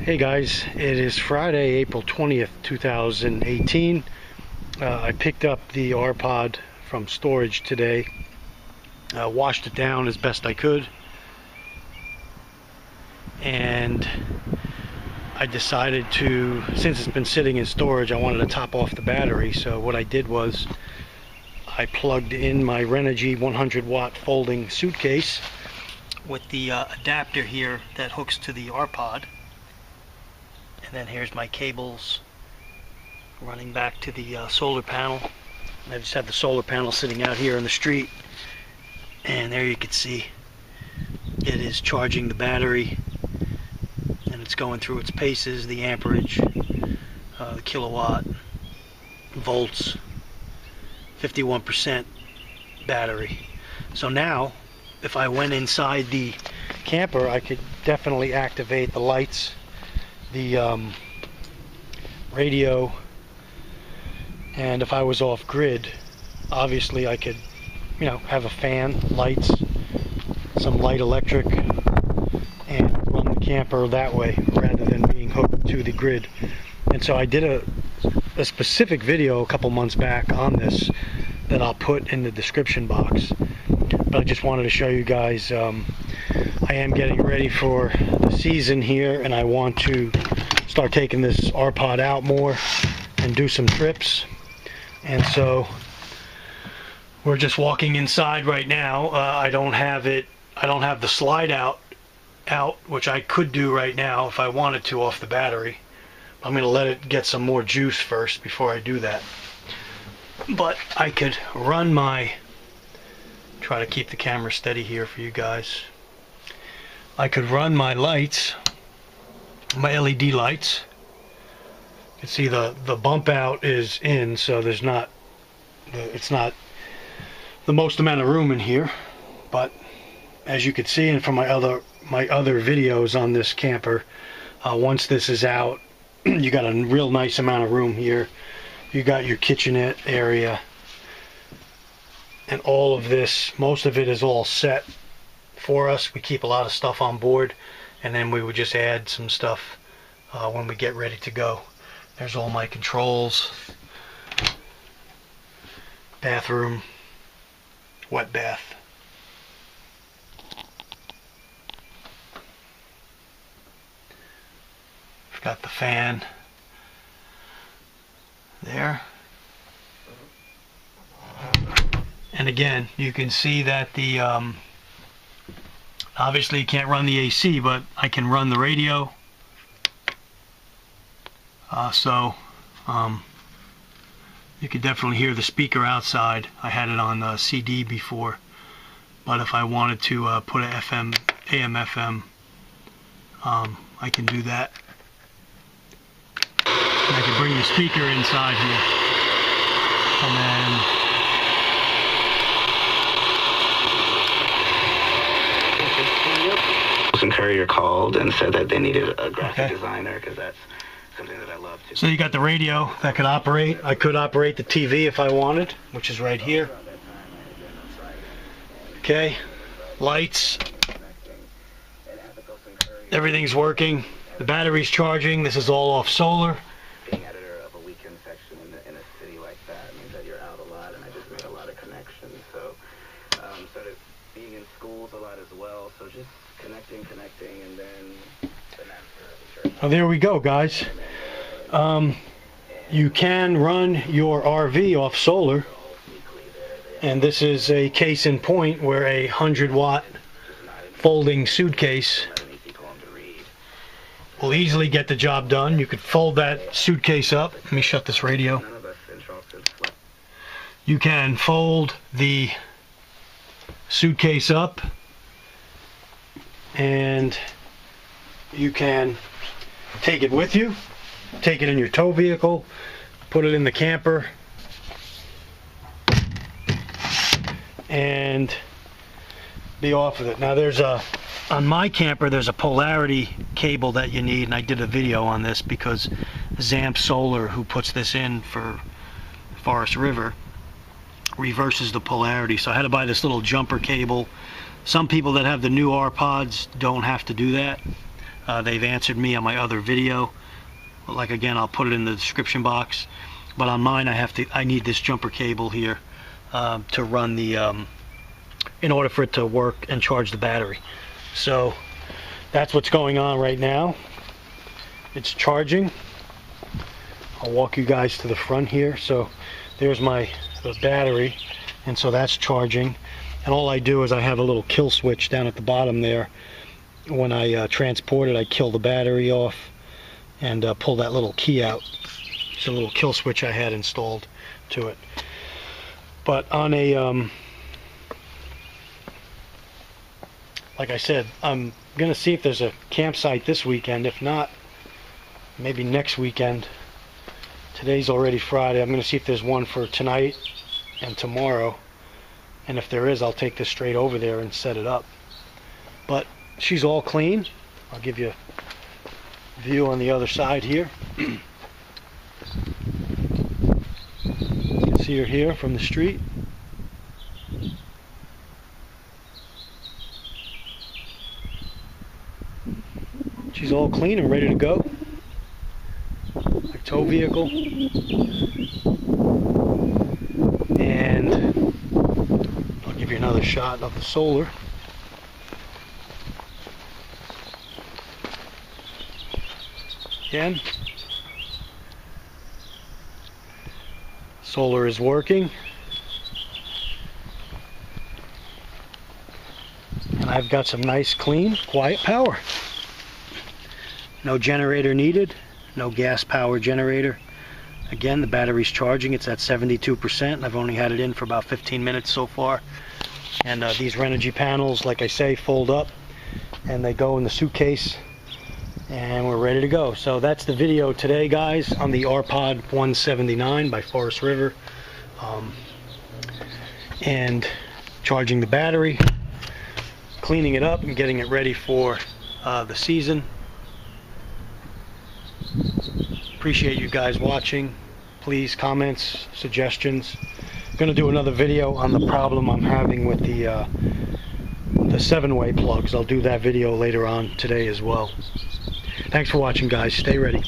Hey guys, it is Friday, April 20th, 2018. I picked up the RPod from storage today, washed it down as best I could, and I decided to, since it's been sitting in storage, I wanted to top off the battery. So what I did was I plugged in my Renogy 100 watt folding suitcase with the adapter here that hooks to the RPod. And then here's my cables running back to the solar panel. I just have the solar panel sitting out here in the street, and there you can see it is charging the battery, and it's going through its paces, the amperage, the kilowatt, volts, 51% battery. So now if I went inside the camper, I could definitely activate the lights, the radio, and if I was off grid, obviously I could, have a fan, lights, some light electric, and run the camper that way rather than being hooked to the grid. And so I did a specific video a couple months back on this that I'll put in the description box, but I just wanted to show you guys. I am getting ready for the season here, and I want to start taking this RPod out more and do some trips. And so we're just walking inside right now. I don't have the slide out, which I could do right now if I wanted to off the battery. I'm going to let it get some more juice first before I do that. But I could run try to keep the camera steady here for you guys. I could run my lights, my LED lights. You can see the bump out is in, so it's not the most amount of room in here. But as you can see, and from my other videos on this camper, once this is out, you got a real nice amount of room here. You got your kitchenette area, and all of this, most of it is all set for us. We keep a lot of stuff on board, and then we would just add some stuff when we get ready to go. There's all my controls, bathroom, wet bath. I've got the fan there. And again, you can see that the obviously you can't run the AC, but I can run the radio. You can definitely hear the speaker outside. I had it on CD before, but if I wanted to put a FM, AM, FM, I can do that. And I can bring the speaker inside here, and then Courier called and said that they needed a graphic designer, because that's something that I love to. So you got the radio that could operate. I could operate the TV if I wanted, which is right here. Okay, lights, everything's working. The battery's charging. This is all off solar. Being editor of a weekend section in a city like that means that you're out a lot, and I just made a lot of connections. So started being in schools a lot as well. So just connecting, and then the master of the church. Oh, there we go, guys. You can run your RV off solar, and this is a case in point where a 100 watt folding suitcase will easily get the job done. You could fold that suitcase up. Let me shut this radio. You can fold the suitcase up, and you can take it with you, take it in your tow vehicle, put it in the camper, and be off with it. Now on my camper there's a polarity cable that you need, and I did a video on this because Zamp Solar, who puts this in for Forest River, reverses the polarity. So I had to buy this little jumper cable. Some people that have the new RPods don't have to do that. They've answered me on my other video. Like, again, I'll put it in the description box. But on mine, I need this jumper cable here to run the in order for it to work and charge the battery. So that's what's going on right now. It's charging. I'll walk you guys to the front here. So there's the battery, and so that's charging. And all I do is I have a little kill switch down at the bottom there. When I transport it, I kill the battery off and pull that little key out. It's a little kill switch I had installed to it. But on a like I said, I'm gonna see if there's a campsite this weekend. If not, maybe next weekend. Today's already Friday. I'm gonna see if there's one for tonight and tomorrow, and if there is, I'll take this straight over there and set it up. But she's all clean. I'll give you a view on the other side here. You can see her here from the street. She's all clean and ready to go. Our tow vehicle. And I'll give you another shot of the solar. Again, solar is working. And I've got some nice, clean, quiet power. No generator needed, no gas power generator. Again, the battery's charging, it's at 72%. I've only had it in for about 15 minutes so far. And these Renogy panels, like I say, fold up and they go in the suitcase, and we're ready to go. So that's the video today, guys, on the RPod 179 by Forest River. And charging the battery, cleaning it up and getting it ready for the season. Appreciate you guys watching. Please, comments, suggestions. I'm going to do another video on the problem I'm having with the 7-way plugs. I'll do that video later on today as well. Thanks for watching, guys. Stay ready.